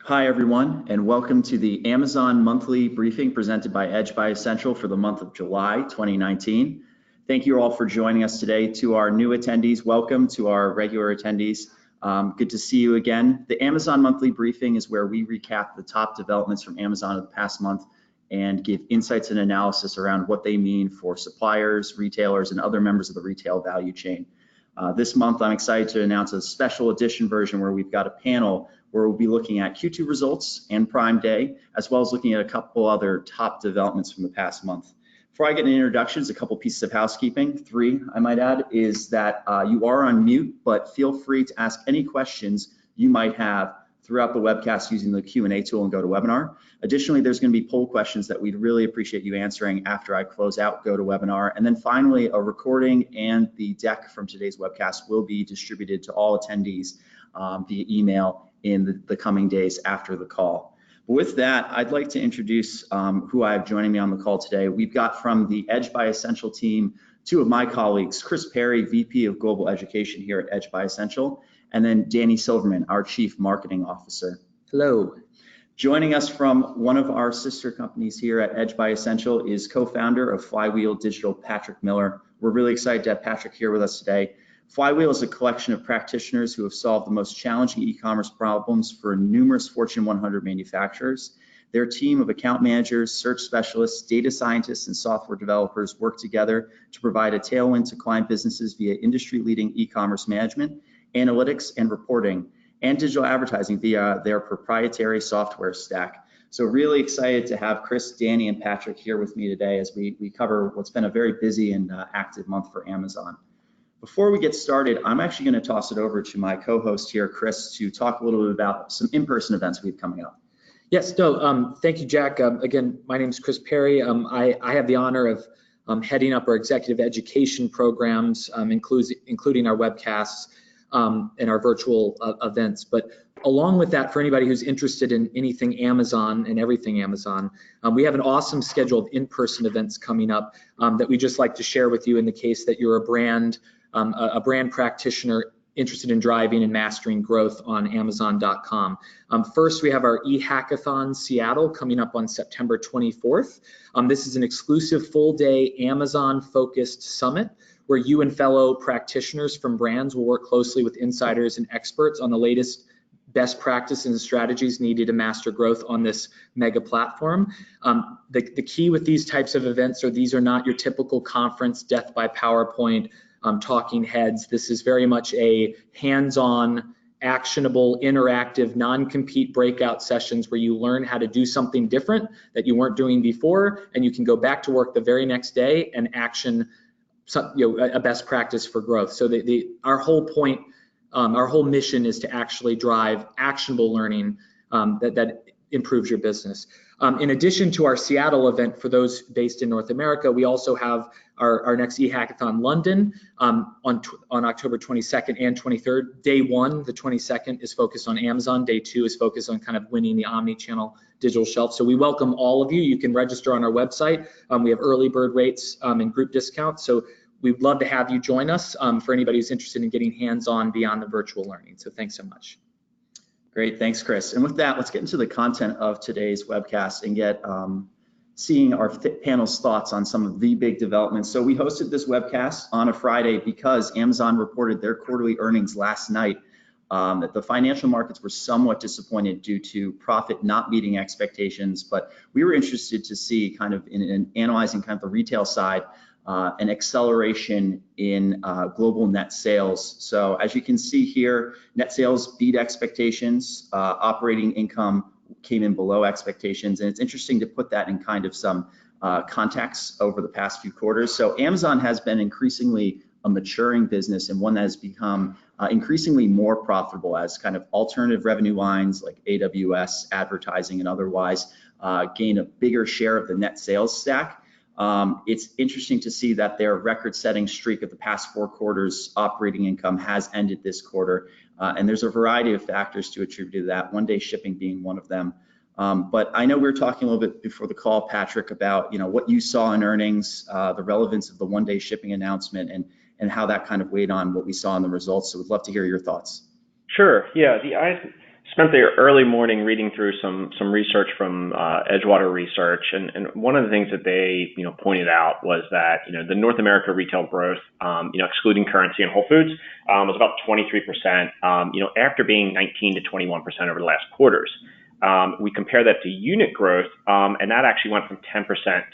Hi, everyone, and welcome to the Amazon monthly briefing presented by Edge by Ascential for the month of July 2019. Thank you all for joining us today. To our new attendees, welcome. To our regular attendees, good to see you again. The Amazon monthly briefing is where we recap the top developments from Amazon of the past month and give insights and analysis around what they mean for suppliers, retailers, and other members of the retail value chain. This month, I'm excited to announce a special edition version where we've got a panel where we'll be looking at Q2 results and Prime Day, as well as looking at a couple other top developments from the past month. Before I get into introductions, a couple pieces of housekeeping. Three, I might add, is that you are on mute, but feel free to ask any questions you might have throughout the webcast using the Q&A tool and GoToWebinar. Additionally, there's going to be poll questions that we'd really appreciate you answering after I close out GoToWebinar. And then finally, a recording and the deck from today's webcast will be distributed to all attendees via email in the coming days after the call. But with that, I'd like to introduce who I have joining me on the call today. We've got from the Edge by Ascential team, two of my colleagues, Chris Perry, VP of Global Education here at Edge by Ascential, and then Danny Silverman, our Chief Marketing Officer. Hello. Joining us from one of our sister companies here at Edge by Ascential is co-founder of Flywheel Digital, Patrick Miller. We're really excited to have Patrick here with us today. Flywheel is a collection of practitioners who have solved the most challenging e-commerce problems for numerous Fortune 100 manufacturers. Their team of account managers, search specialists, data scientists, and software developers work together to provide a tailwind to client businesses via industry-leading e-commerce management, analytics, and reporting, and digital advertising via their proprietary software stack. So really excited to have Chris, Danny, and Patrick here with me today as we cover what's been a very busy and active month for Amazon. Before we get started, I'm actually going to toss it over to my co-host here, Chris, to talk a little bit about some in-person events we have coming up. Yes, no, thank you, Jack. Again, my name is Chris Perry. I have the honor of heading up our executive education programs, including our webcasts and our virtual events. But along with that, for anybody who's interested in anything Amazon and everything Amazon, we have an awesome schedule of in-person events coming up that we just like to share with you in the case that you're a brand practitioner interested in driving and mastering growth on Amazon.com. First, we have our eHackathon Seattle coming up on September 24th. This is an exclusive full-day Amazon-focused summit where you and fellow practitioners from brands will work closely with insiders and experts on the latest best practices and strategies needed to master growth on this mega platform. The key with these types of events are these are not your typical conference, death by PowerPoint, talking heads. This is very much a hands-on, actionable, interactive, non-compete breakout sessions where you learn how to do something different that you weren't doing before, and you can go back to work the very next day and action a best practice for growth. So our whole point, our whole mission is to actually drive actionable learning that improves your business. In addition to our Seattle event, for those based in North America, we also have our next eHackathon London on October 22nd and 23rd. Day one, the 22nd, is focused on Amazon. Day two is focused on kind of winning the omni-channel digital shelf. So we welcome all of you. You can register on our website. We have early bird rates and group discounts. So we'd love to have you join us for anybody who's interested in getting hands-on beyond the virtual learning. So thanks so much. Great, thanks, Chris. And with that, let's get into the content of today's webcast and get seeing our panel's thoughts on some of the big developments. So we hosted this webcast on a Friday because Amazon reported their quarterly earnings last night. That the financial markets were somewhat disappointed due to profit not meeting expectations, but we were interested to see kind of in analyzing kind of the retail side, an acceleration in global net sales. So as you can see here, net sales beat expectations, operating income came in below expectations, and it's interesting to put that in kind of some context over the past few quarters. So Amazon has been increasingly a maturing business and one that has become increasingly more profitable as kind of alternative revenue lines like AWS, advertising, and otherwise gain a bigger share of the net sales stack. It's interesting to see that their record-setting streak of the past 4 quarters operating income has ended this quarter, and there's a variety of factors to attribute to that, one-day shipping being one of them. But I know we were talking a little bit before the call, Patrick, about what you saw in earnings, the relevance of the one-day shipping announcement, and how that kind of weighed on what we saw in the results. So we'd love to hear your thoughts. Sure. Yeah. spent the early morning reading through some research from Edgewater Research, and one of the things that they pointed out was that the North America retail growth, excluding currency and Whole Foods, was about 23%. After being 19 to 21% over the last quarters. We compare that to unit growth, and that actually went from 10%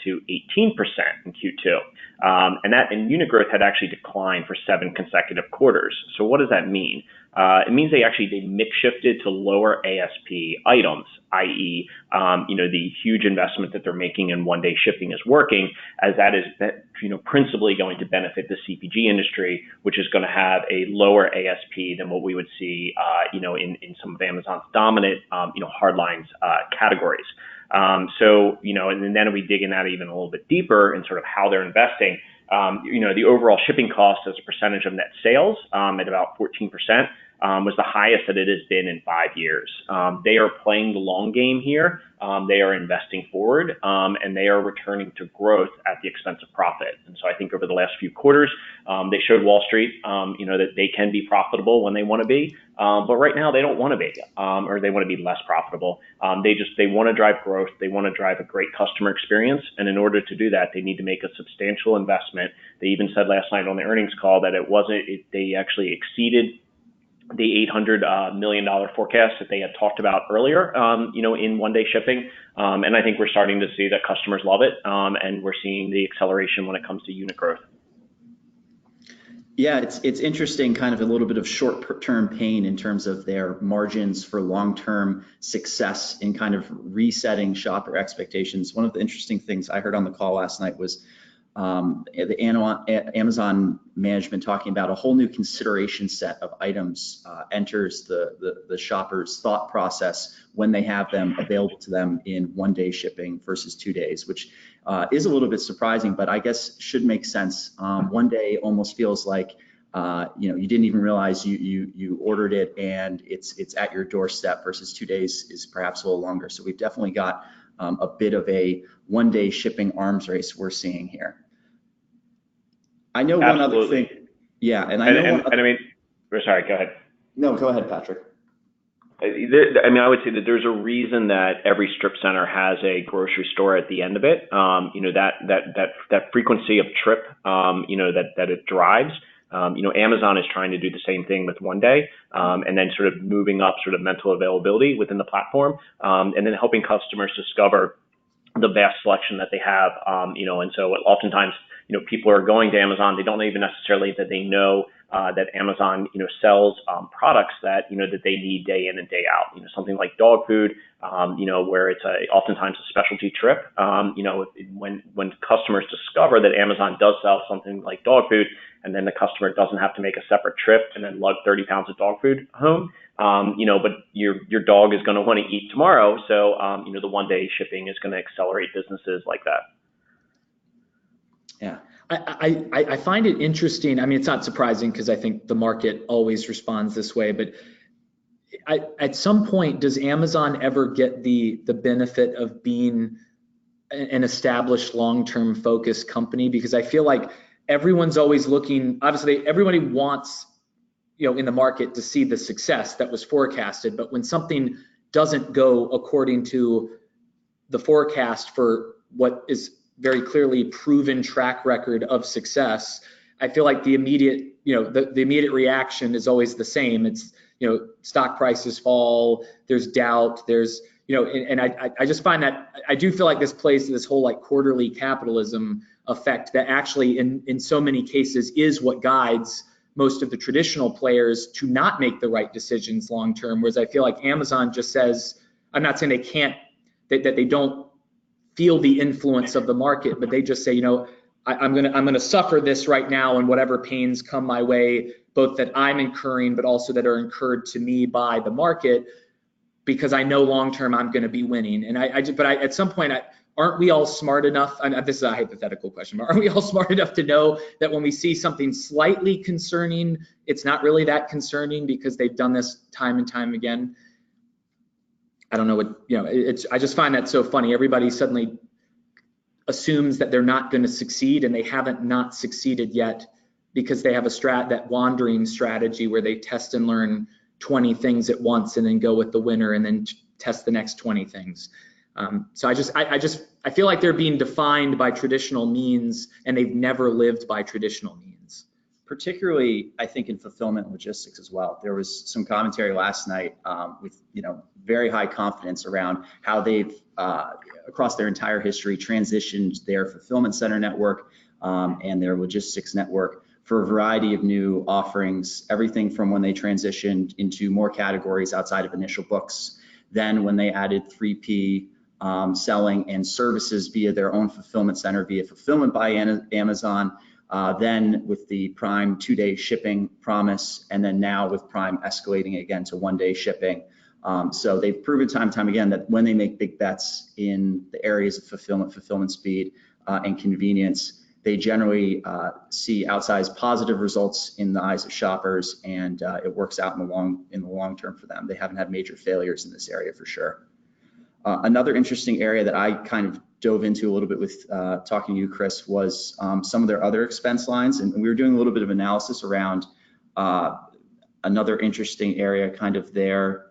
to 18% in Q2. And unit growth had actually declined for 7 consecutive quarters. So what does that mean? It means they mix shifted to lower ASP items, i.e., the huge investment that they're making in one-day shipping is working, as that is principally going to benefit the CPG industry, which is going to have a lower ASP than what we would see, in some of Amazon's dominant, hardlines categories. And then we dig in that even a little bit deeper and sort of how they're investing. The overall shipping cost as a percentage of net sales at about 14%. Was the highest that it has been in 5 years. They are playing the long game here. They are investing forward, and they are returning to growth at the expense of profit. And so I think over the last few quarters, they showed Wall Street, that they can be profitable when they want to be. But right now they don't want to be, or they want to be less profitable. They want to drive growth. They want to drive a great customer experience. And in order to do that, they need to make a substantial investment. They even said last night on the earnings call that they actually exceeded the $800 million forecast that they had talked about earlier, in one-day shipping. And I think we're starting to see that customers love it, and we're seeing the acceleration when it comes to unit growth. Yeah, it's interesting, kind of a little bit of short-term pain in terms of their margins for long-term success in kind of resetting shopper expectations. One of the interesting things I heard on the call last night was the Amazon management talking about a whole new consideration set of items enters the shopper's thought process when they have them available to them in one-day shipping versus 2 days, which is a little bit surprising, but I guess should make sense. 1 day almost feels like you didn't even realize you ordered it and it's at your doorstep, versus 2 days is perhaps a little longer. So we've definitely got a bit of a one-day shipping arms race we're seeing here. I know one other thing. Yeah, and sorry, go ahead. No, go ahead, Patrick. I would say that there's a reason that every strip center has a grocery store at the end of it. That frequency of trip, that it drives. Amazon is trying to do the same thing with one day, and then sort of moving up sort of mental availability within the platform, and then helping customers discover the vast selection that they have. And so oftentimes, people are going to Amazon. They don't even necessarily that they know that Amazon, sells products that, that they need day in and day out. Something like dog food, where it's oftentimes a specialty trip. When customers discover that Amazon does sell something like dog food, and then the customer doesn't have to make a separate trip and then lug 30 pounds of dog food home, but your dog is going to want to eat tomorrow. So, the one-day shipping is going to accelerate businesses like that. Yeah, I find it interesting. I mean, it's not surprising because I think the market always responds this way, but at some point, does Amazon ever get the benefit of being an established long-term focused company? Because I feel like everyone's always looking, obviously everybody wants, in the market to see the success that was forecasted, but when something doesn't go according to the forecast for what is very clearly proven track record of success, I feel like the immediate, the immediate reaction is always the same. It's, stock prices fall, there's doubt, there's, and I just find that I do feel like this plays to this whole like quarterly capitalism effect that actually in so many cases is what guides most of the traditional players to not make the right decisions long term. Whereas I feel like Amazon just says, I'm not saying they can't, that they don't feel the influence of the market, but they just say, I'm gonna suffer this right now, and whatever pains come my way, both that I'm incurring, but also that are incurred to me by the market, because I know long term I'm going to be winning. And at some point, aren't we all smart enough? And this is a hypothetical question, but aren't we all smart enough to know that when we see something slightly concerning, it's not really that concerning because they've done this time and time again? I don't know what, I just find that so funny. Everybody suddenly assumes that they're not going to succeed, and they haven't not succeeded yet because they have that wandering strategy where they test and learn 20 things at once and then go with the winner and then test the next 20 things. So I feel like they're being defined by traditional means, and they've never lived by traditional means. Particularly, I think, in fulfillment logistics as well. There was some commentary last night with very high confidence around how they've across their entire history transitioned their fulfillment center network and their logistics network for a variety of new offerings, everything from when they transitioned into more categories outside of initial books, then when they added 3P selling and services via their own fulfillment center via Fulfillment by Amazon, then with the Prime 2-day shipping promise, and then now with Prime escalating again to 1-day shipping. So they've proven time and time again that when they make big bets in the areas of fulfillment speed, and convenience, they generally see outsized positive results in the eyes of shoppers, and it works out in the long term for them. They haven't had major failures in this area for sure. Another interesting area that I kind of dove into a little bit with talking to you, Chris, was some of their other expense lines, and we were doing a little bit of analysis around another interesting area, kind of their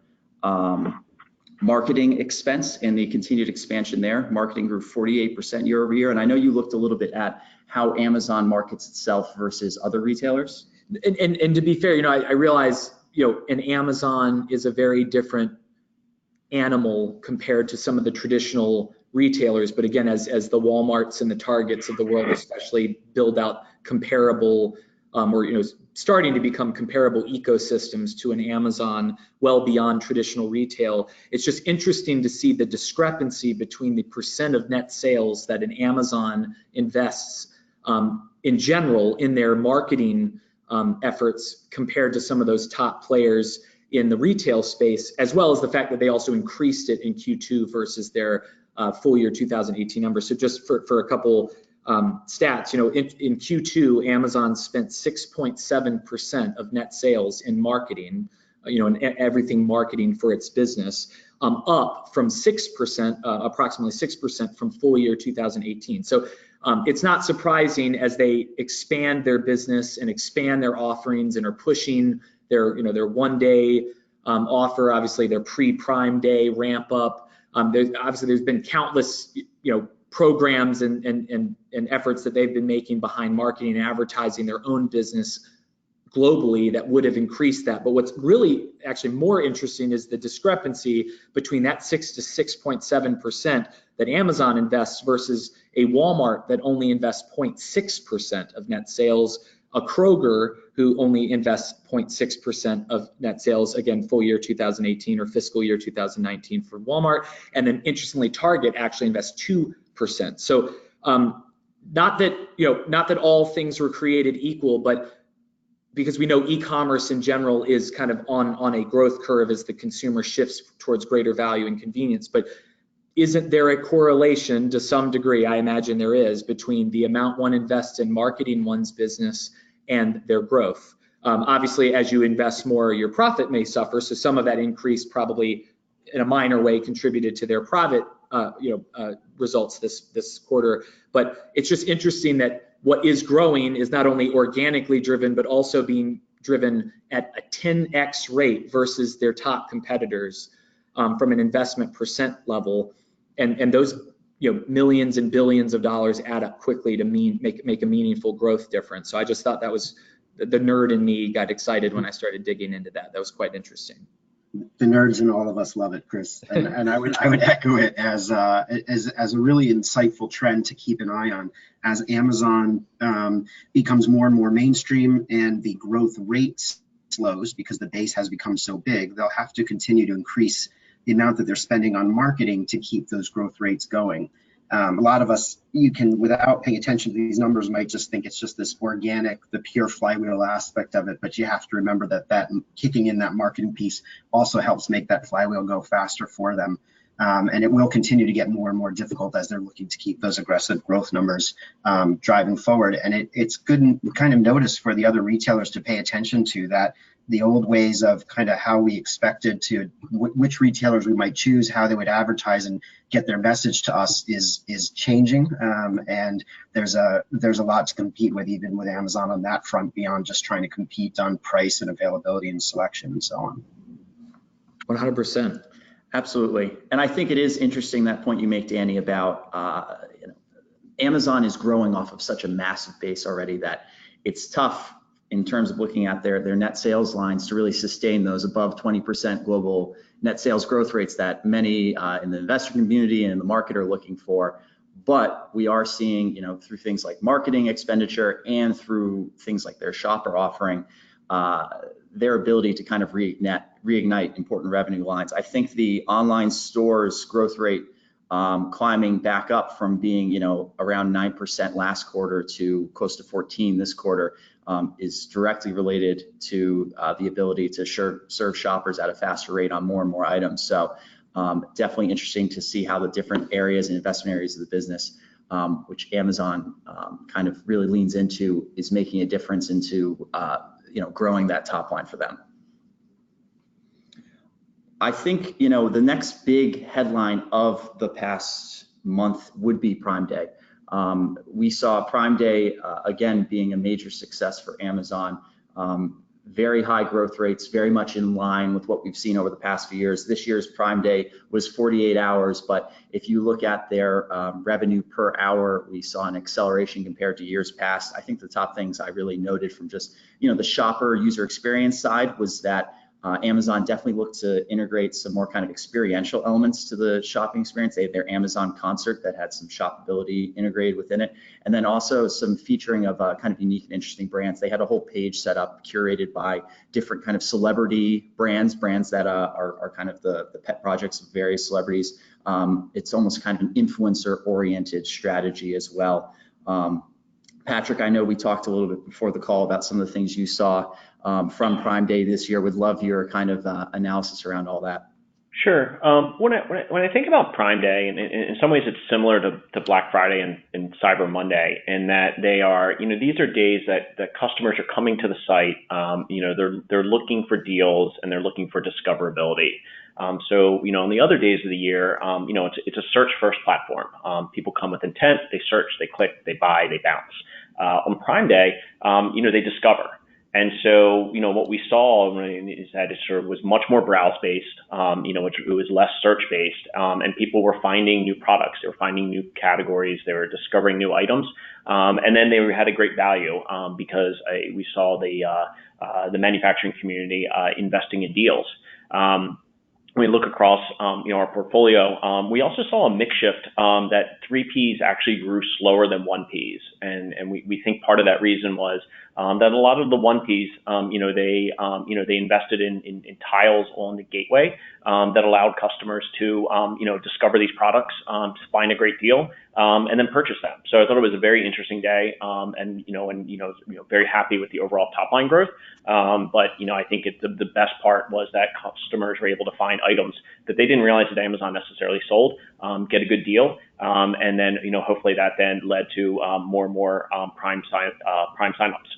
marketing expense and the continued expansion there. Marketing grew 48% year over year, and I know you looked a little bit at how Amazon markets itself versus other retailers. And to be fair, I realize an Amazon is a very different animal compared to some of the traditional retailers, but again, as the Walmarts and the Targets of the world especially build out comparable or starting to become comparable ecosystems to an Amazon well beyond traditional retail, it's just interesting to see the discrepancy between the percent of net sales that an Amazon invests in general in their marketing efforts compared to some of those top players in the retail space, as well as the fact that they also increased it in Q2 versus their full year 2018 numbers. So just for a couple stats, in Q2, Amazon spent 6.7% of net sales in marketing, and everything marketing for its business, up from 6%, approximately 6% from full year 2018. So it's not surprising as they expand their business and expand their offerings and are pushing their 1-day offer, obviously their pre-Prime Day ramp up. There's been countless programs and efforts that they've been making behind marketing and advertising their own business globally that would have increased that. But what's really actually more interesting is the discrepancy between that 6 to 6.7% that Amazon invests versus a Walmart that only invests 0.6% of net sales, a Kroger who only invests 0.6% of net sales, again, full year 2018 or fiscal year 2019 for Walmart. And then interestingly, Target actually invests 2%. So not that all things were created equal, but because we know e-commerce in general is kind of on a growth curve as the consumer shifts towards greater value and convenience. But isn't there a correlation to some degree, I imagine there is, between the amount one invests in marketing one's business and their growth? Obviously, as you invest more, your profit may suffer. So some of that increase probably in a minor way contributed to their profit results this quarter. But it's just interesting that what is growing is not only organically driven, but also being driven at a 10x rate versus their top competitors from an investment percent level. And those millions and billions of dollars add up quickly to make a meaningful growth difference. So I just thought that was the nerd in me got excited when I started digging into that. That was quite interesting. The nerds in all of us love it, Chris, and I would echo it as a really insightful trend to keep an eye on as Amazon becomes more and more mainstream and the growth rate slows because the base has become so big. They'll have to continue to increase the amount that they're spending on marketing to keep those growth rates going. A lot of us, without paying attention to these numbers, might just think it's just this organic, the pure flywheel aspect of it. But you have to remember that kicking in that marketing piece also helps make that flywheel go faster for them. And it will continue to get more and more difficult as they're looking to keep those aggressive growth numbers driving forward. And it's good and kind of notice for the other retailers to pay attention to that. the old ways of kind of how we expected to, which retailers we might choose, how they would advertise and get their message to us is changing. And there's a lot to compete with, even with Amazon on that front, beyond just trying to compete on price and availability and selection and so on. 100%. Absolutely. And I think it is interesting, that point you make, Danny, about Amazon is growing off of such a massive base already that it's tough in terms of looking at their net sales lines to really sustain those above 20% global net sales growth rates that many in the investor community and in the market are looking for. But we are seeing, through things like marketing expenditure and through things like their shopper offering, their ability to kind of reignite important revenue lines. I think the online stores growth rate climbing back up from being, around 9% last quarter to close to 14 this quarter is directly related to the ability to serve shoppers at a faster rate on more and more items. So definitely interesting to see how the different areas and investment areas of the business, which Amazon kind of really leans into, is making a difference into growing that top line for them. I think, the next big headline of the past month would be Prime Day. We saw Prime Day, again, being a major success for Amazon. Very high growth rates, very much in line with what we've seen over the past few years. This year's Prime Day was 48 hours, but if you look at their revenue per hour, we saw an acceleration compared to years past. I think the top things I really noted from just, the shopper user experience side was that Amazon definitely looked to integrate some more kind of experiential elements to the shopping experience. They had their Amazon concert that had some shoppability integrated within it. And then also some featuring of kind of unique and interesting brands. They had a whole page set up curated by different kind of celebrity brands that are kind of the pet projects of various celebrities. It's almost kind of an influencer oriented strategy as well. Patrick, I know we talked a little bit before the call about some of the things you saw from Prime Day this year. Would love your kind of analysis around all that. Sure. When I think about Prime Day, and in some ways it's similar to Black Friday and Cyber Monday, in that they are, these are days that customers are coming to the site. They're looking for deals and they're looking for discoverability. So, on the other days of the year, it's a search first platform. People come with intent, they search, they click, they buy, they bounce. On Prime Day, they discover. And so, what we saw is that it sort of was much more browse-based, it was less search-based, and people were finding new products, they were finding new categories, they were discovering new items, and then they had a great value because we saw the manufacturing community investing in deals. When we look across our portfolio, we also saw a mix shift that 3Ps actually grew slower than 1Ps, and we think part of that reason was that a lot of the 1Ps, they invested in tiles on the gateway that allowed customers to discover these products, to find a great deal, and then purchase them. So I thought it was a very interesting day, and very happy with the overall top line growth. But I think the best part was that customers were able to find items that they didn't realize that Amazon necessarily sold, get a good deal, and then hopefully that then led to more and more Prime signups.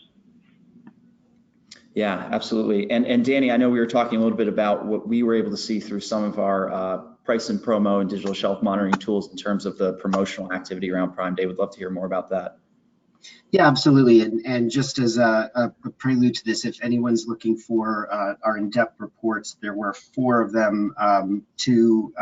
Yeah, absolutely. And Danny, I know we were talking a little bit about what we were able to see through some of our price and promo and digital shelf monitoring tools in terms of the promotional activity around Prime Day. Would love to hear more about that. Yeah, absolutely. And just as a prelude to this, if anyone's looking for our in-depth reports, there were 4 of them, 2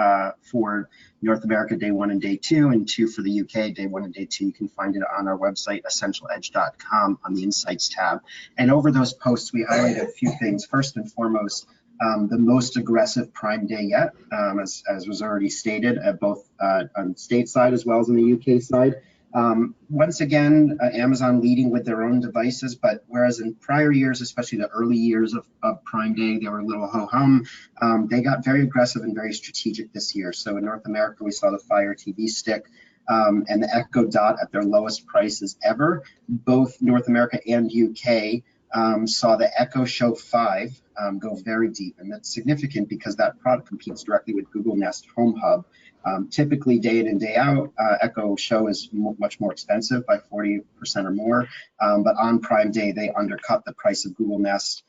for North America day 1 and day 2, and 2 for the UK day 1 and day 2. You can find it on our website, ascentialedge.com, on the Insights tab. And over those posts, we highlighted a few things. First and foremost, the most aggressive Prime Day yet, as was already stated, both on stateside as well as on the UK side. Once again, Amazon leading with their own devices, but whereas in prior years, especially the early years of Prime Day, they were a little ho-hum, they got very aggressive and very strategic this year. So in North America, we saw the Fire TV Stick and the Echo Dot at their lowest prices ever. Both North America and UK saw the Echo Show 5 go very deep, and that's significant because that product competes directly with Google Nest Home Hub. Typically, day in and day out, Echo Show is much more expensive by 40% or more, but on Prime Day, they undercut the price of Google Nest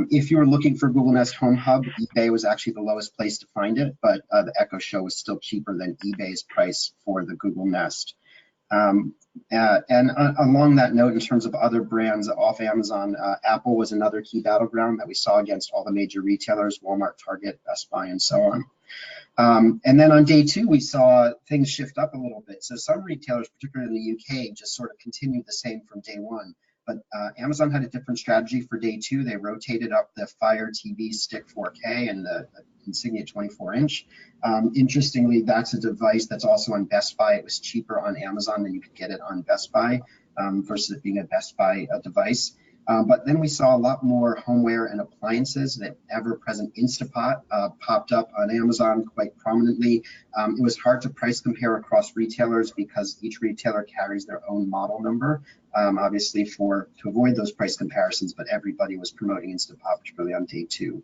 If you were looking for Google Nest Home Hub, eBay was actually the lowest place to find it, but the Echo Show was still cheaper than eBay's price for the Google Nest. Along that note, in terms of other brands off Amazon, Apple was another key battleground that we saw against all the major retailers, Walmart, Target, Best Buy, and so on. And then on day 2, we saw things shift up a little bit. So some retailers, particularly in the UK, just sort of continued the same from day 1. But Amazon had a different strategy for day 2. They rotated up the Fire TV Stick 4K and the Insignia 24-inch. Interestingly, that's a device that's also on Best Buy. It was cheaper on Amazon than you could get it on Best Buy versus it being a Best Buy device. But then we saw a lot more homeware and appliances. That ever-present Instapot popped up on Amazon quite prominently. It was hard to price compare across retailers because each retailer carries their own model number, obviously to avoid those price comparisons, but everybody was promoting Instapot, particularly on day 2.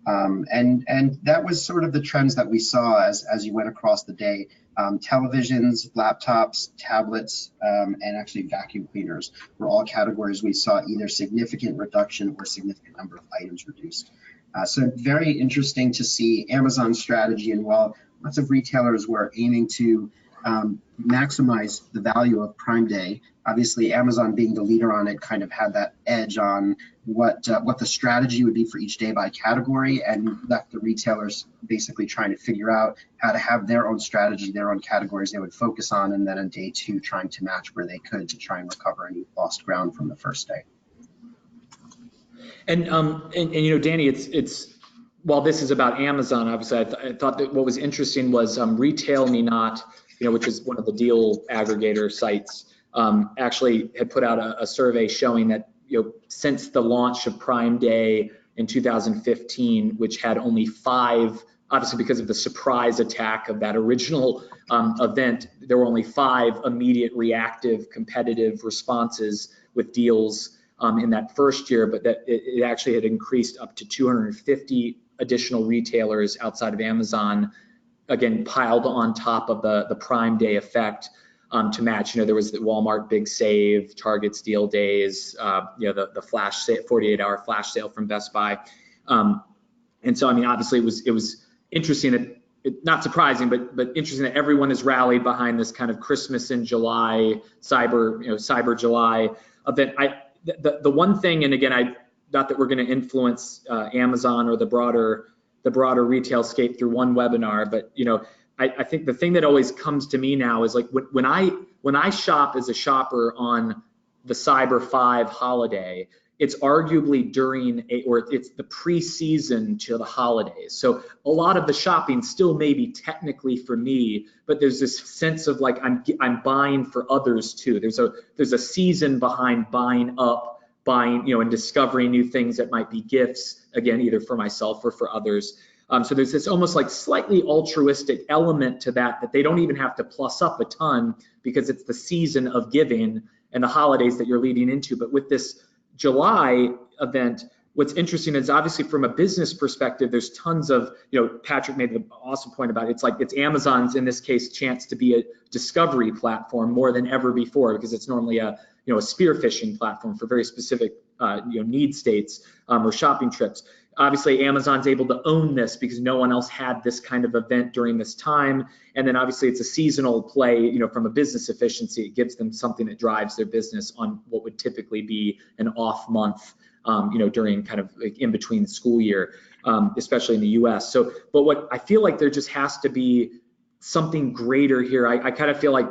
And that was sort of the trends that we saw as you went across the day. Televisions, laptops, tablets, and actually vacuum cleaners were all categories we saw either significant reduction or significant number of items reduced. So very interesting to see Amazon's strategy, and while lots of retailers were aiming to maximize the value of Prime Day, obviously Amazon being the leader on it kind of had that edge on what the strategy would be for each day by category, and left the retailers basically trying to figure out how to have their own strategy, their own categories they would focus on, and then on day 2 trying to match where they could to try and recover any lost ground from the first day. And you know, Danny, it's while this is about Amazon, obviously I thought that what was interesting was Retail Me Not, you know, which is one of the deal aggregator sites, actually had put out a survey showing that, you know, since the launch of Prime Day in 2015, which had only 5, obviously because of the surprise attack of that original event, there were only 5 immediate reactive competitive responses with deals in that first year, but that it actually had increased up to 250 additional retailers outside of Amazon, again, piled on top of the Prime Day effect to match. You know, there was the Walmart Big Save, Target's Deal Days, you know, the flash sale, 48-hour flash sale from Best Buy. And so, I mean, obviously it was interesting that, not surprising, but interesting that everyone has rallied behind this kind of Christmas in July, Cyber July event. The one thing, and again, not that we're going to influence Amazon or the broader retail-scape through one webinar, but you know, I think the thing that always comes to me now is like when I shop as a shopper on the Cyber 5 holiday, it's arguably it's the pre-season to the holidays. So a lot of the shopping still may be technically for me, but there's this sense of like I'm buying for others too. There's a season behind buying, you know, and discovering new things that might be gifts, again, either for myself or for others. So there's this almost like slightly altruistic element to that they don't even have to plus up a ton because it's the season of giving and the holidays that you're leading into. But with this July event, what's interesting is obviously from a business perspective, there's tons of, you know, Patrick made an awesome point about it. It's like it's Amazon's, in this case, chance to be a discovery platform more than ever before, because it's normally a spear phishing platform for very specific need states or shopping trips. Obviously, Amazon's able to own this because no one else had this kind of event during this time. And then obviously it's a seasonal play, you know, from a business efficiency, it gives them something that drives their business on what would typically be an off month, you know, during kind of like in between the school year, especially in the US. So, but what I feel like there just has to be something greater here. I kind of feel like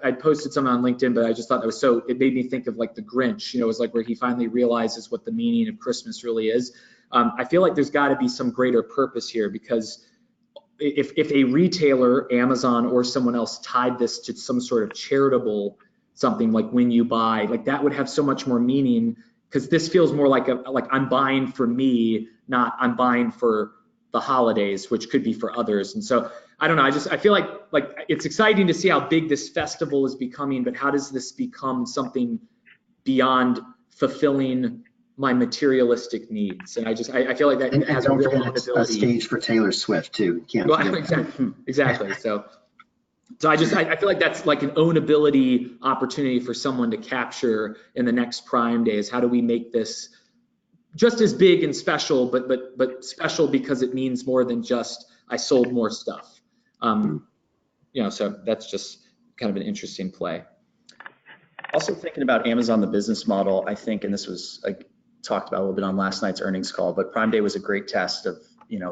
I posted something on LinkedIn, but I just thought that was it made me think of like the Grinch, you know, it was like where he finally realizes what the meaning of Christmas really is. I feel like there's got to be some greater purpose here, because if a retailer, Amazon or someone else, tied this to some sort of charitable something like when you buy, like that would have so much more meaning, because this feels more like I'm buying for me, not I'm buying for the holidays, which could be for others. And so I don't know, I feel like it's exciting to see how big this festival is becoming, but how does this become something beyond fulfilling my materialistic needs? And I feel like that has a real ability. A stage for Taylor Swift too. Exactly. So I feel like that's like an ownability opportunity for someone to capture in the next Prime Days. How do we make this just as big and special, but special because it means more than just I sold more stuff. So that's just kind of an interesting play. Also thinking about Amazon, the business model, I think, and this was talked about a little bit on last night's earnings call, but Prime Day was a great test of,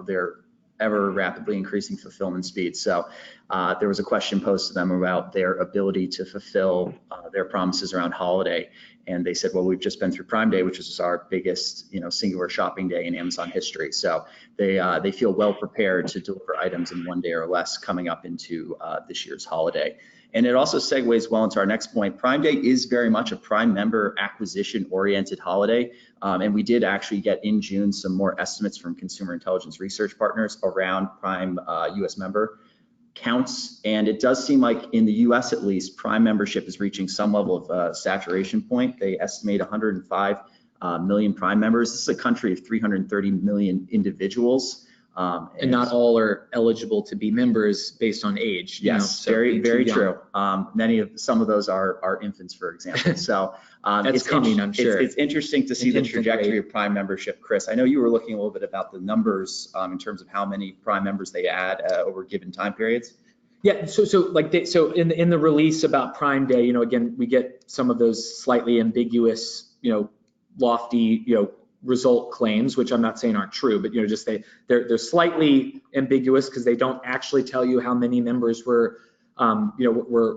their ever rapidly increasing fulfillment speed. So there was a question posed to them about their ability to fulfill their promises around holiday. And they said, well, we've just been through Prime Day, which is our biggest, singular shopping day in Amazon history. So they feel well prepared to deliver items in one day or less coming up into this year's holiday. And it also segues well into our next point. Prime Day is very much a Prime member acquisition oriented holiday. And we did actually get in June some more estimates from consumer intelligence research partners around Prime US member counts. And it does seem like in the US at least, Prime membership is reaching some level of saturation point. They estimate 105 million Prime members. This is a country of 330 million individuals. And not all are eligible to be members based on age. Yes, so very true. Some of those are infants, for example. So it's coming, I'm sure. It's interesting to see the trajectory of Prime membership. Chris, I know you were looking a little bit about the numbers in terms of how many Prime members they add over given time periods. Yeah, so in the release about Prime Day, again, we get some of those slightly ambiguous, lofty, result claims, which I'm not saying aren't true, but just they're slightly ambiguous because they don't actually tell you how many members were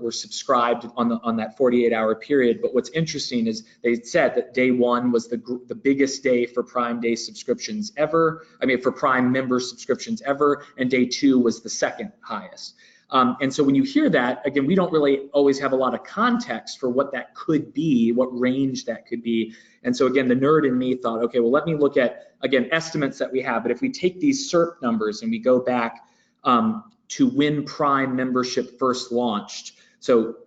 subscribed on that 48-hour period. But what's interesting is they said that day one was the biggest day for Prime Day subscriptions ever. For Prime member subscriptions ever, and day two was the second highest. And so when you hear that, again, we don't really always have a lot of context for what that could be, what range that could be. And so again, the nerd in me thought, okay, well, let me look at, again, estimates that we have. But if we take these SERP numbers and we go back to when Prime membership first launched, so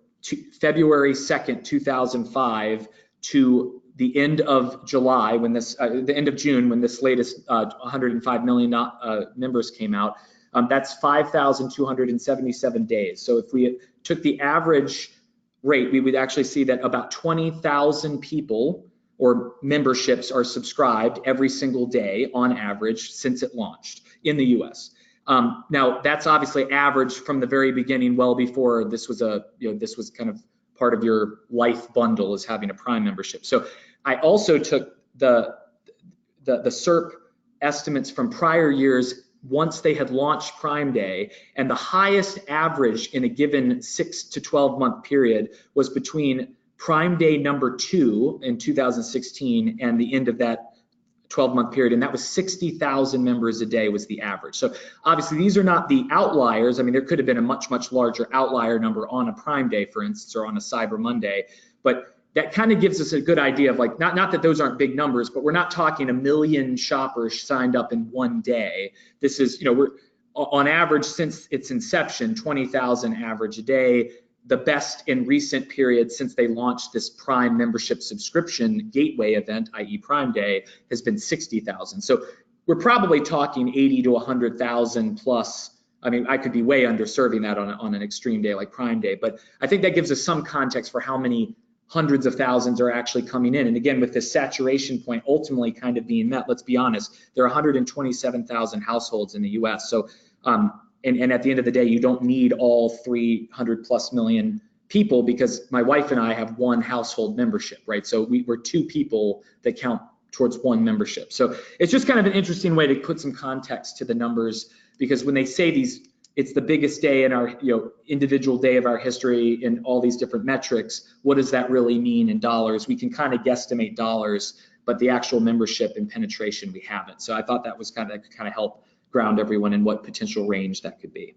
February 2nd, 2005 to the end of July, the end of June, when this latest 105 million members came out, that's 5,277 days. So if we took the average rate, we would actually see that about 20,000 people or memberships are subscribed every single day on average since it launched in the US. Now that's obviously average from the very beginning, well before this was this was kind of part of your life bundle is having a Prime membership. So I also took the SERP estimates from prior years once they had launched Prime Day, and the highest average in a given 6 to 12 month period was between Prime Day number 2 in 2016 and the end of that 12-month period, and that was 60,000 members a day was the average. So obviously these are not the outliers. There could have been a much larger outlier number on a Prime Day, for instance, or on a Cyber Monday, but that kind of gives us a good idea of not that those aren't big numbers, but we're not talking 1 million shoppers signed up in one day. This is, we're on average since its inception, 20,000 average a day. The best in recent periods since they launched this Prime membership subscription gateway event, i.e. Prime Day, has been 60,000. So we're probably talking 80 to 100,000 plus. I could be way underserving that on an extreme day like Prime Day, but I think that gives us some context for how many hundreds of thousands are actually coming in. And again, with this saturation point ultimately kind of being met, let's be honest, there are 127,000 households in the US. So, and at the end of the day, you don't need all 300 plus million people because my wife and I have one household membership, right? So we're two people that count towards one membership. So it's just kind of an interesting way to put some context to the numbers, because when they say it's the biggest day in our individual day of our history in all these different metrics, what does that really mean in dollars? We can kind of guesstimate dollars, but the actual membership and penetration we haven't. So I thought that was kind of help ground everyone in what potential range that could be.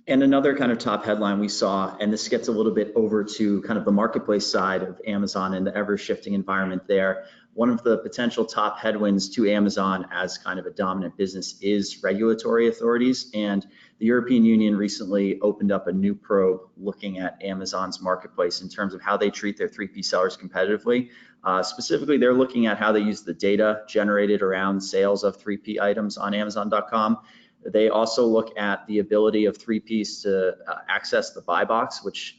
And another kind of top headline we saw, and this gets a little bit over to kind of the marketplace side of Amazon and the ever shifting environment there. One of the potential top headwinds to Amazon as kind of a dominant business is regulatory authorities. And the European Union recently opened up a new probe looking at Amazon's marketplace in terms of how they treat their 3P sellers competitively. Specifically, they're looking at how they use the data generated around sales of 3P items on Amazon.com. They also look at the ability of 3Ps to access the buy box, which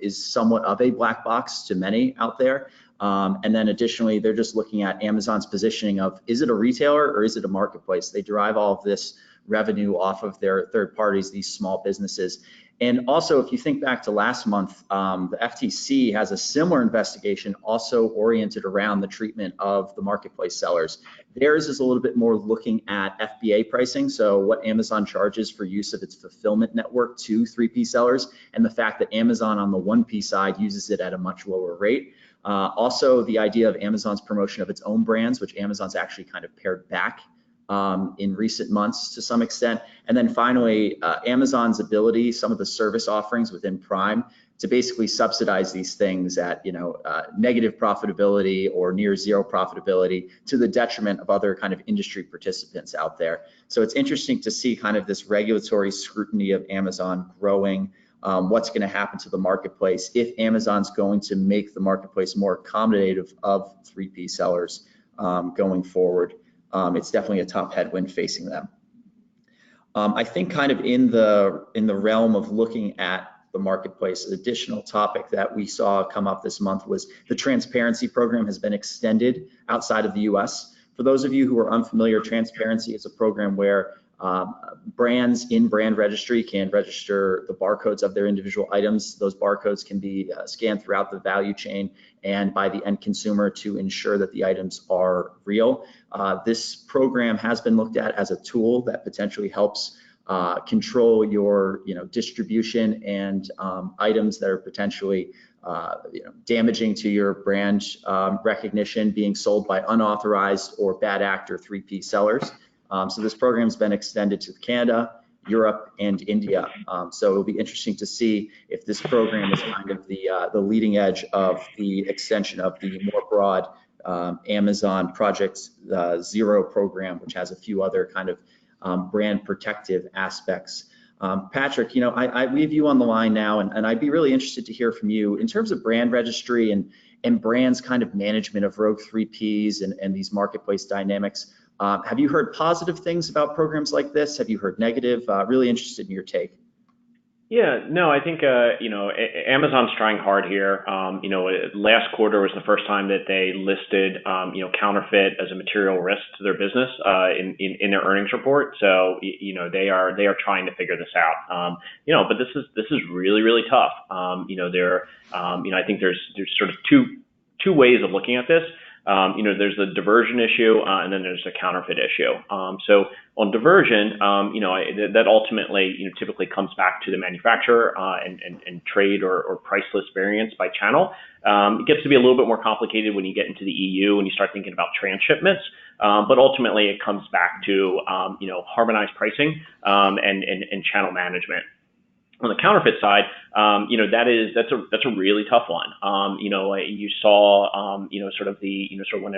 is somewhat of a black box to many out there. And then additionally, they're just looking at Amazon's positioning of, is it a retailer or is it a marketplace? They derive all of this revenue off of their third parties, these small businesses. And also, if you think back to last month, the FTC has a similar investigation also oriented around the treatment of the marketplace sellers. Theirs is a little bit more looking at FBA pricing, so what Amazon charges for use of its fulfillment network to 3P sellers, and the fact that Amazon on the 1P side uses it at a much lower rate. Also, the idea of Amazon's promotion of its own brands, which Amazon's actually kind of pared back in recent months to some extent. And then finally, Amazon's ability, some of the service offerings within Prime, to basically subsidize these things at negative profitability or near zero profitability to the detriment of other kind of industry participants out there. So it's interesting to see kind of this regulatory scrutiny of Amazon growing. What's going to happen to the marketplace if Amazon's going to make the marketplace more accommodative of 3P sellers going forward. It's definitely a top headwind facing them. I think kind of in the realm of looking at the marketplace, an additional topic that we saw come up this month was the transparency program has been extended outside of the US. For those of you who are unfamiliar, transparency is a program where brands in brand registry can register the barcodes of their individual items. Those barcodes can be scanned throughout the value chain and by the end consumer to ensure that the items are real. This program has been looked at as a tool that potentially helps control your distribution and items that are potentially damaging to your brand recognition being sold by unauthorized or bad actor 3P sellers. So this program has been extended to Canada, Europe, and India. So it'll be interesting to see if this program is kind of the leading edge of the extension of the more broad Amazon Project Zero program, which has a few other kind of brand protective aspects. Patrick, we have you on the line now, and I'd be really interested to hear from you in terms of brand registry and brands kind of management of rogue 3Ps and these marketplace dynamics. Have you heard positive things about programs like this? Have you heard negative? Really interested in your take. Yeah, no, I think, Amazon's trying hard here. Last quarter was the first time that they listed, counterfeit as a material risk to their business in their earnings report. So, they are trying to figure this out. But this is really, really tough. I think there's sort of two ways of looking at this. There's the diversion issue, and then there's the counterfeit issue. So on diversion, that ultimately, typically comes back to the manufacturer and trade or priceless variance by channel. It gets to be a little bit more complicated when you get into the EU and you start thinking about transshipments. But ultimately, it comes back to harmonized pricing and channel management. On the counterfeit side, that's a really tough one. You saw,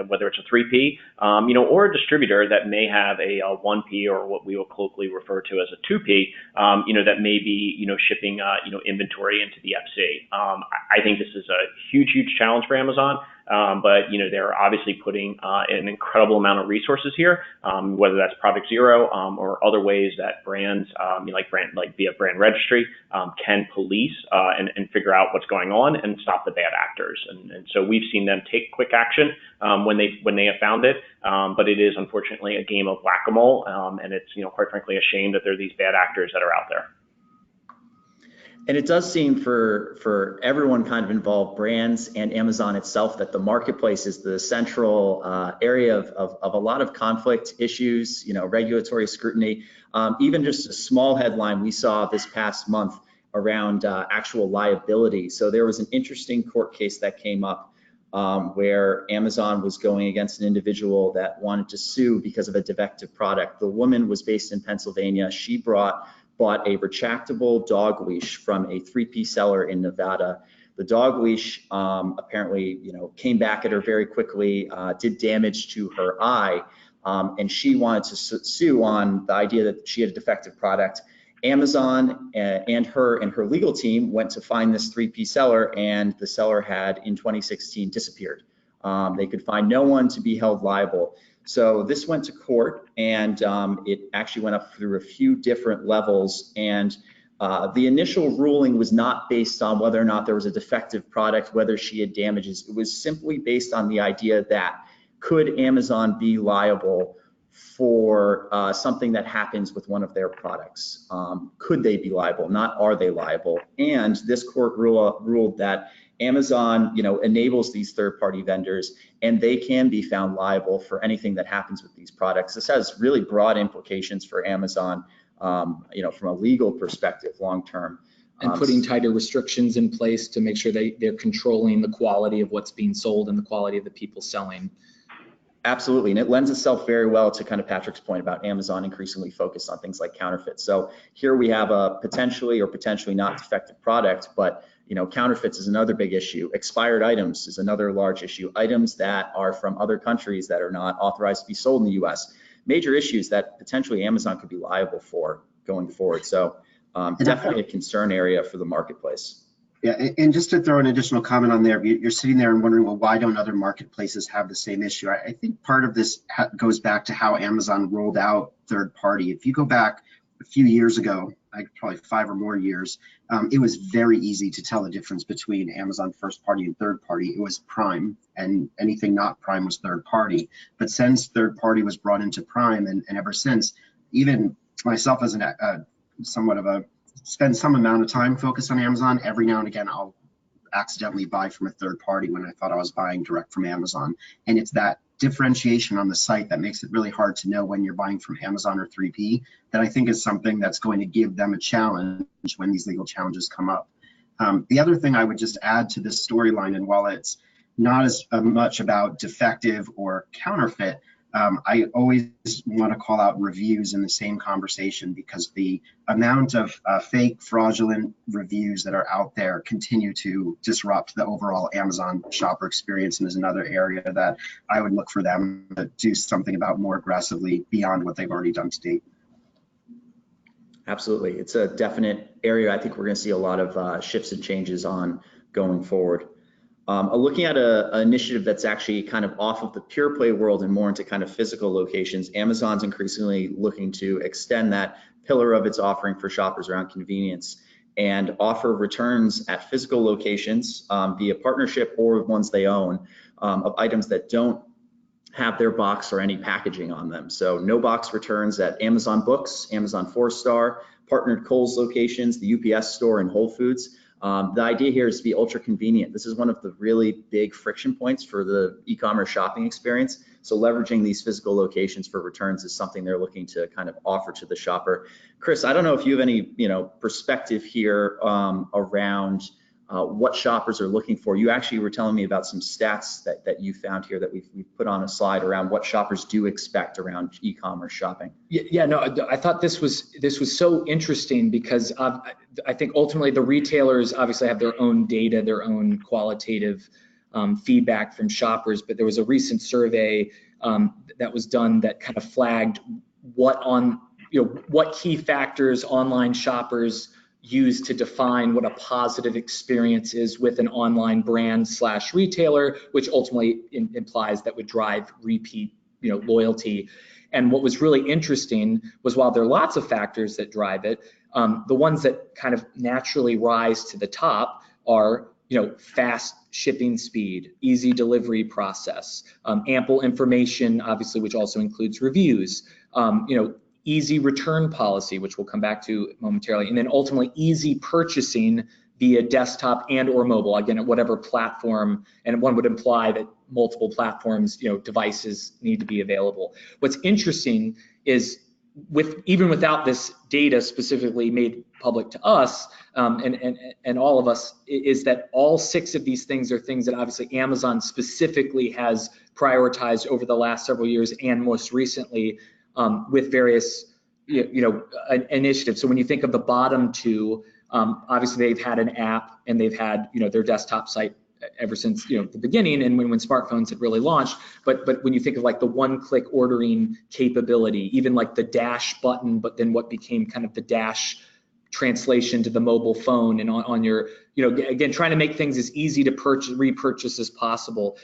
whether it's a 3P, or a distributor that may have a 1P or what we will colloquially refer to as a 2P, that may be, shipping, inventory into the FC. I think this is a huge challenge for Amazon. But they're obviously putting an incredible amount of resources here, whether that's Project Zero or other ways that brands via brand registry can police and figure out what's going on and stop the bad actors. And so we've seen them take quick action when they have found it. But it is unfortunately a game of whack-a-mole, and it's quite frankly a shame that there are these bad actors that are out there. And it does seem for everyone kind of involved, brands and Amazon itself, that the marketplace is the central area of a lot of conflict issues, regulatory scrutiny. Even just a small headline we saw this past month around actual liability. So there was an interesting court case that came up where Amazon was going against an individual that wanted to sue because of a defective product. The woman was based in Pennsylvania. She bought a retractable dog leash from a 3P seller in Nevada. The dog leash apparently, came back at her very quickly, did damage to her eye, and she wanted to sue on the idea that she had a defective product. Amazon and her legal team went to find this 3P seller, and the seller had in 2016 disappeared. They could find no one to be held liable. So this went to court, and it actually went up through a few different levels. And The initial ruling was not based on whether or not there was a defective product, whether she had damages. It was simply based on the idea that could Amazon be liable for something that happens with one of their products? Could they be liable? Not are they liable? And this court ruled that Amazon, enables these third-party vendors, and they can be found liable for anything that happens with these products. This has really broad implications for Amazon, from a legal perspective, long-term. And putting tighter restrictions in place to make sure they're controlling the quality of what's being sold and the quality of the people selling. Absolutely, and it lends itself very well to kind of Patrick's point about Amazon increasingly focused on things like counterfeits. So here we have a potentially not defective product, but counterfeits is another big issue. Expired items is another large issue. Items that are from other countries that are not authorized to be sold in the U.S. Major issues that potentially Amazon could be liable for going forward. So definitely a concern area for the marketplace. Yeah, and just to throw an additional comment on there, you're sitting there and wondering, well, why don't other marketplaces have the same issue? I think part of this goes back to how Amazon rolled out third party. If you go back a few years ago, like probably 5 or more years, it was very easy to tell the difference between Amazon first party and third party. It was Prime, and anything not Prime was third party. But since third party was brought into Prime, and ever since, even myself as spend some amount of time focused on Amazon, every now and again I'll accidentally buy from a third party when I thought I was buying direct from Amazon. And it's that differentiation on the site that makes it really hard to know when you're buying from Amazon or 3P that I think is something that's going to give them a challenge when these legal challenges come up. The other thing I would just add to this storyline, and while it's not as much about defective or counterfeit, I always want to call out reviews in the same conversation, because the amount of fake, fraudulent reviews that are out there continue to disrupt the overall Amazon shopper experience, and is another area that I would look for them to do something about more aggressively beyond what they've already done to date. Absolutely. It's a definite area I think we're going to see a lot of shifts and changes on going forward. Looking at an initiative that's actually kind of off of the pure play world and more into kind of physical locations, Amazon's increasingly looking to extend that pillar of its offering for shoppers around convenience and offer returns at physical locations via partnership or ones they own of items that don't have their box or any packaging on them. So no box returns at Amazon Books, Amazon 4-Star, partnered Kohl's locations, the UPS store, and Whole Foods. The idea here is to be ultra convenient. This is one of the really big friction points for the e-commerce shopping experience. So leveraging these physical locations for returns is something they're looking to kind of offer to the shopper. Chris, I don't know if you have any perspective here around what shoppers are looking for. You actually were telling me about some stats that you found here that we've put on a slide around what shoppers do expect around e-commerce shopping. Yeah, no, I thought this was so interesting, because I think ultimately the retailers obviously have their own data, their own qualitative feedback from shoppers, but there was a recent survey that was done that kind of flagged what key factors online shoppers use to define what a positive experience is with an online brand / retailer, which ultimately implies that would drive repeat loyalty. And what was really interesting was, while there are lots of factors that drive it, the ones that kind of naturally rise to the top are fast shipping speed, easy delivery process, ample information, obviously, which also includes reviews, easy return policy, which we'll come back to momentarily, and then ultimately easy purchasing via desktop and or mobile, again, at whatever platform, and one would imply that multiple platforms, devices need to be available. What's interesting is, even without this data specifically made public to us and all of us, is that all 6 of these things are things that obviously Amazon specifically has prioritized over the last several years, and most recently with various initiatives. So when you think of the bottom 2, obviously they've had an app, and they've had their desktop site ever since the beginning, and when smartphones had really launched. But when you think of like the one-click ordering capability, even like the dash button, but then what became kind of the dash translation to the mobile phone, and on your again, trying to make things as easy to repurchase as possible.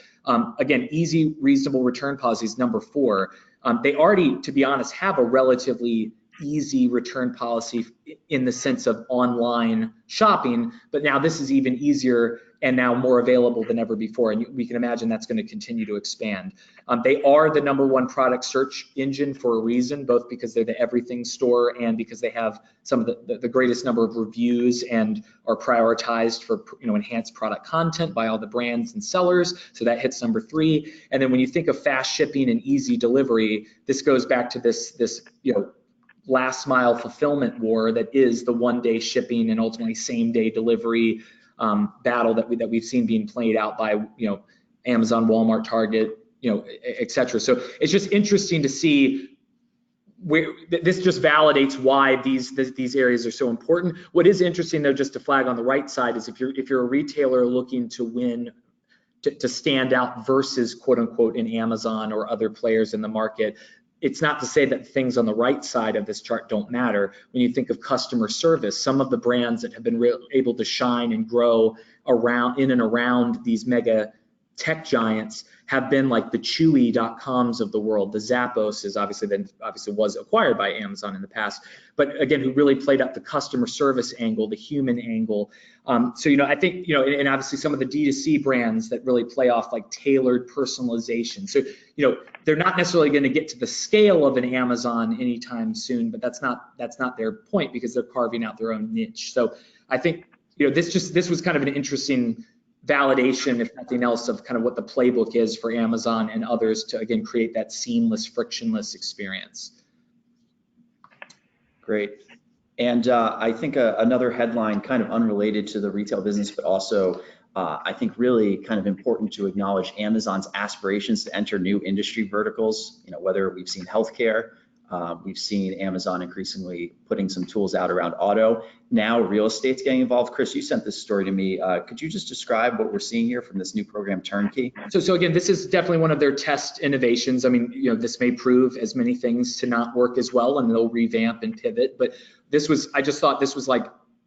Again, easy, reasonable return policies, number 4. They already, to be honest, have a relatively easy return policy in the sense of online shopping, but now this is even easier and now more available than ever before. And we can imagine that's going to continue to expand. They are the #1 product search engine for a reason, both because they're the everything store and because they have some of the greatest number of reviews and are prioritized for enhanced product content by all the brands and sellers. So that hits #3. And then when you think of fast shipping and easy delivery, this goes back to this last mile fulfillment war that is the one-day shipping and ultimately same-day delivery battle that we've seen being played out by Amazon, Walmart, Target, et cetera. So it's just interesting to see where this just validates why these areas are so important. What is interesting though, just to flag on the right side, is if you're a retailer looking to win, to stand out versus quote unquote in Amazon or other players in the market, it's not to say that things on the right side of this chart don't matter. When you think of customer service, some of the brands that have been able to shine and grow in and around these mega tech giants have been like the Chewy.coms of the world. The Zappos is obviously was acquired by Amazon in the past, but again, who really played up the customer service angle, the human angle. So I think and obviously some of the D2C brands that really play off like tailored personalization. So they're not necessarily going to get to the scale of an Amazon anytime soon, but that's not their point, because they're carving out their own niche. So I think this was kind of an interesting validation, if nothing else, of kind of what the playbook is for Amazon and others to, again, create that seamless, frictionless experience. Great. And I think another headline, kind of unrelated to the retail business, but also I think really kind of important to acknowledge Amazon's aspirations to enter new industry verticals, whether we've seen healthcare, we've seen Amazon increasingly putting some tools out around auto. Now real estate's getting involved. Chris, you sent this story to me. Could you just describe what we're seeing here from this new program, Turnkey? So again, this is definitely one of their test innovations. I mean, this may prove, as many things, to not work as well, and they'll revamp and pivot. But I just thought this was like,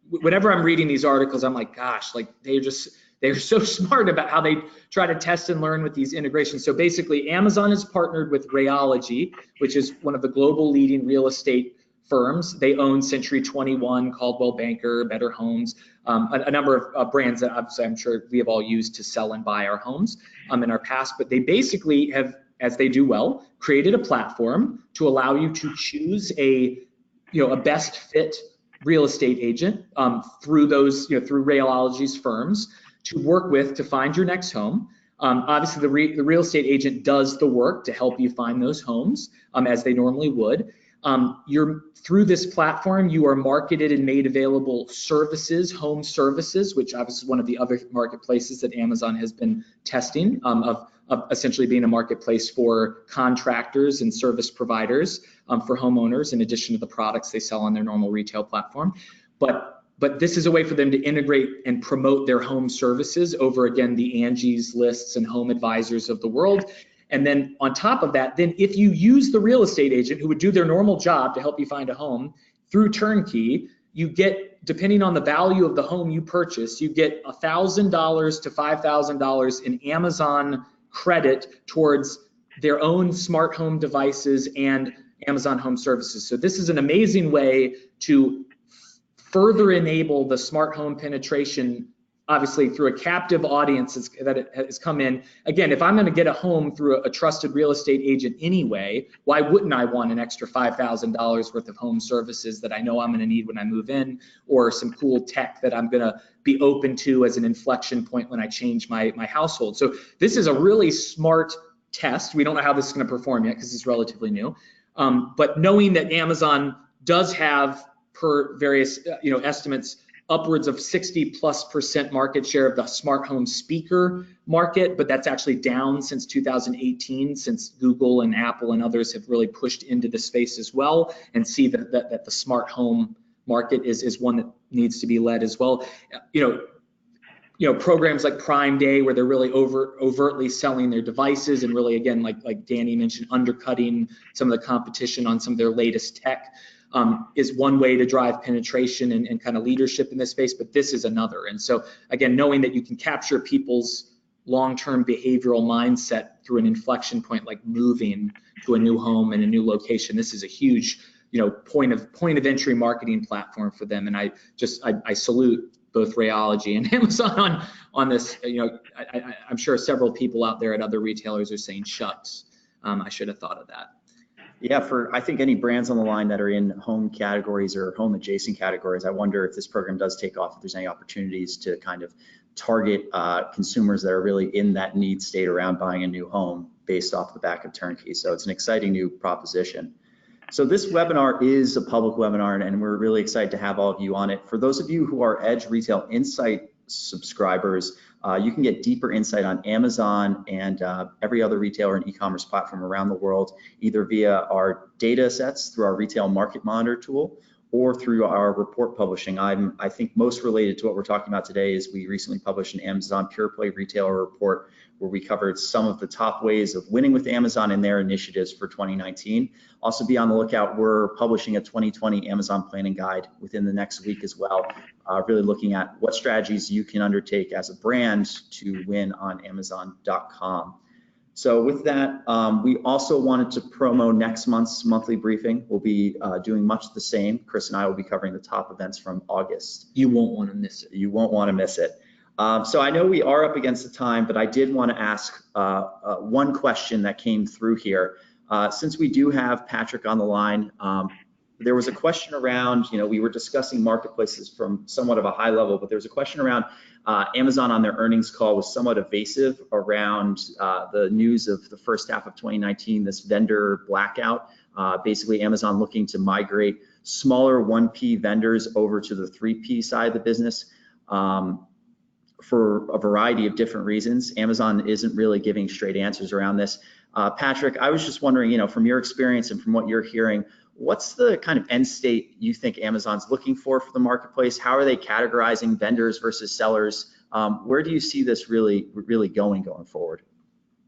whenever I'm reading these articles, I'm like, gosh, like they're so smart about how they try to test and learn with these integrations. So basically, Amazon has partnered with Rayology, which is one of the global leading real estate firms. They own Century 21, Caldwell Banker, Better Homes, a number of brands that obviously I'm sure we have all used to sell and buy our homes in our past. But they basically have, as they do well, created a platform to allow you to choose a best fit real estate agent through those, through Rayology's firms, to work with to find your next home. Obviously, the real estate agent does the work to help you find those homes as they normally would. Through this platform, you are marketed and made available services, home services, which obviously is one of the other marketplaces that Amazon has been testing, of essentially being a marketplace for contractors and service providers for homeowners, in addition to the products they sell on their normal retail platform. But this is a way for them to integrate and promote their home services over, again, the Angie's Lists and Home Advisors of the world. And then on top of that, then if you use the real estate agent who would do their normal job to help you find a home through Turnkey, you get, depending on the value of the home you purchase, you get $1,000 to $5,000 in Amazon credit towards their own smart home devices and Amazon Home Services. So this is an amazing way to further enable the smart home penetration, obviously through a captive audience that has come in. Again, if I'm going to get a home through a trusted real estate agent anyway, why wouldn't I want an extra $5,000 worth of home services that I know I'm going to need when I move in, or some cool tech that I'm going to be open to as an inflection point when I change my household? So this is a really smart test. We don't know how this is going to perform yet because it's relatively new. But knowing that Amazon does have, per various estimates, upwards of 60+% market share of the smart home speaker market, but that's actually down since 2018, since Google and Apple and others have really pushed into the space as well, and see that the smart home market is one that needs to be led as well. Programs like Prime Day, where they're really overtly selling their devices and really, again, like Danny mentioned, undercutting some of the competition on some of their latest tech, is one way to drive penetration and kind of leadership in this space, but this is another. And so again, knowing that you can capture people's long-term behavioral mindset through an inflection point like moving to a new home and a new location, this is a huge point of entry marketing platform for them. And I salute both Rayology and Amazon on this. I'm sure several people out there at other retailers are saying, shucks, I should have thought of that. Yeah, for I think any brands on the line that are in home categories or home adjacent categories, I wonder if this program does take off, if there's any opportunities to kind of target consumers that are really in that need state around buying a new home based off the back of turnkey. So it's an exciting new proposition. So this webinar is a public webinar, and we're really excited to have all of you on it. For those of you who are Edge Retail Insight subscribers, you can get deeper insight on Amazon and every other retailer and e-commerce platform around the world, either via our data sets through our Retail Market Monitor tool or through our report publishing. I think most related to what we're talking about today is we recently published an Amazon Pure Play Retailer report where we covered some of the top ways of winning with Amazon and their initiatives for 2019. Also be on the lookout, we're publishing a 2020 Amazon planning guide within the next week as well, really looking at what strategies you can undertake as a brand to win on Amazon.com. So with that, we also wanted to promo next month's monthly briefing. We'll be doing much the same. Chris and I will be covering the top events from August. You won't want to miss it. You won't want to miss it. So I know we are up against the time, but I did want to ask one question that came through here. Since we do have Patrick on the line, there was a question around, we were discussing marketplaces from somewhat of a high level, but there was a question around Amazon on their earnings call was somewhat evasive around the news of the first half of 2019, this vendor blackout. Basically, Amazon looking to migrate smaller 1P vendors over to the 3P side of the business for a variety of different reasons. Amazon isn't really giving straight answers around this. Patrick, I was just wondering, from your experience and from what you're hearing, what's the kind of end state you think Amazon's looking for the marketplace? How are they categorizing vendors versus sellers? Where do you see this really going forward?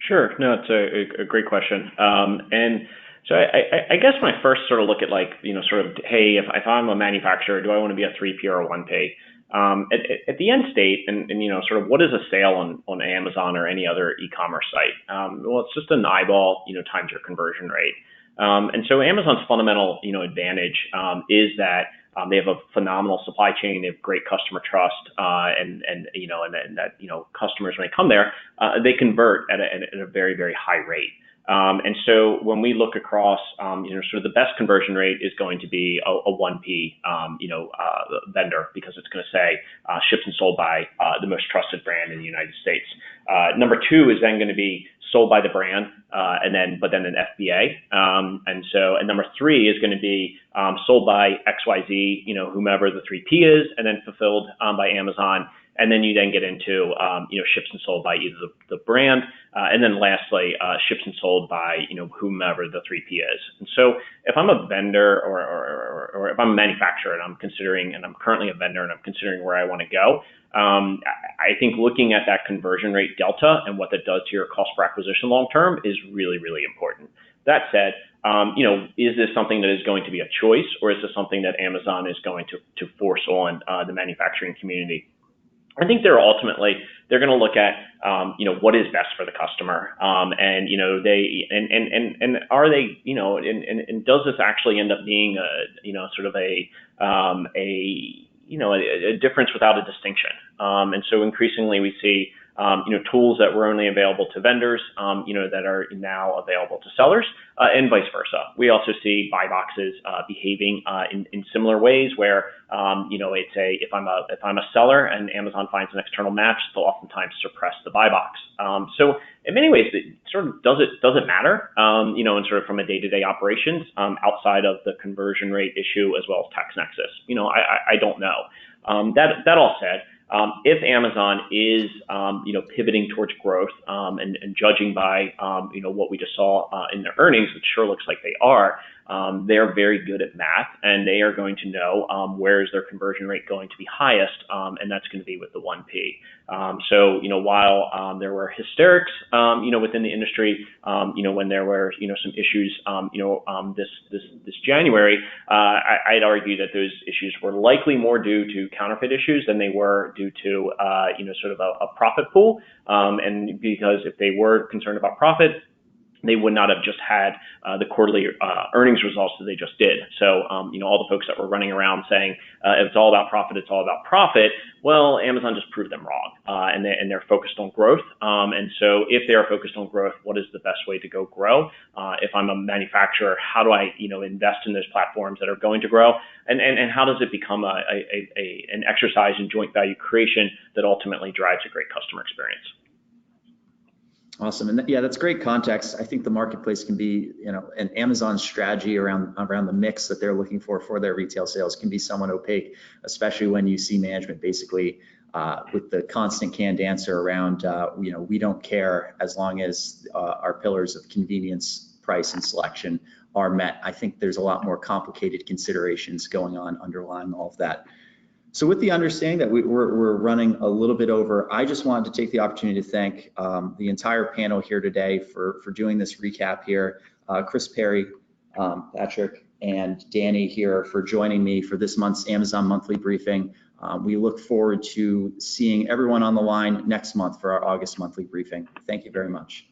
Sure. No, it's a great question. And so I guess when I first sort of look at hey, if I'm a manufacturer, do I want to be a 3P or a 1P? At the end state, and sort of what is a sale on Amazon or any other e-commerce site? Well, it's just an eyeball, times your conversion rate. And so Amazon's fundamental, advantage is that they have a phenomenal supply chain. They have great customer trust, and that customers, when they come there, they convert at a very, very high rate. And so when we look across, sort of the best conversion rate is going to be a 1P, vendor, because it's going to say shipped and sold by the most trusted brand in the United States. Number two is then going to be sold by the brand, but then an FBA. And number three is going to be sold by XYZ, whomever the 3P is, and then fulfilled by Amazon. And then you then get into, ships and sold by either the brand, and then lastly, ships and sold by, whomever the 3P is. And so if I'm a vendor or if I'm a manufacturer and I'm currently a vendor and I'm considering where I want to go, I think looking at that conversion rate delta and what that does to your cost per acquisition long term is really, really important. That said, is this something that is going to be a choice, or is this something that Amazon is going to force on the manufacturing community? I think they're going to look at, what is best for the customer. And are they, and does this actually end up being a difference without a distinction? And so increasingly we see, tools that were only available to vendors, that are now available to sellers, and vice versa. We also see buy boxes behaving in similar ways where, if I'm a seller and Amazon finds an external match, they'll oftentimes suppress the buy box. So in many ways, it sort of doesn't matter, and sort of from a day-to-day operations, outside of the conversion rate issue as well as tax nexus. I don't know. That all said, if Amazon is, pivoting towards growth, and judging by, what we just saw in their earnings, it sure looks like they are. They're very good at math, and they are going to know where is their conversion rate going to be highest, and that's going to be with the 1P. So, while there were hysterics, within the industry, when there were, some issues, this January, I'd argue that those issues were likely more due to counterfeit issues than they were due to, sort of a profit pool. And because if they were concerned about profit, they would not have just had the quarterly earnings results that they just did. So, all the folks that were running around saying it's all about profit, it's all about profit. Well, Amazon just proved them wrong, and they're focused on growth. And so, if they are focused on growth, what is the best way to go grow? If I'm a manufacturer, how do I, invest in those platforms that are going to grow? And how does it become an exercise in joint value creation that ultimately drives a great customer experience? Awesome. And yeah, that's great context. I think the marketplace can be, an Amazon strategy around the mix that they're looking for their retail sales can be somewhat opaque, especially when you see management basically with the constant canned answer around, we don't care as long as our pillars of convenience, price, and selection are met. I think there's a lot more complicated considerations going on underlying all of that. So with the understanding that we're running a little bit over, I just wanted to take the opportunity to thank the entire panel here today for doing this recap here. Chris Perry, Patrick, and Danny here for joining me for this month's Amazon Monthly Briefing. We look forward to seeing everyone on the line next month for our August Monthly Briefing. Thank you very much.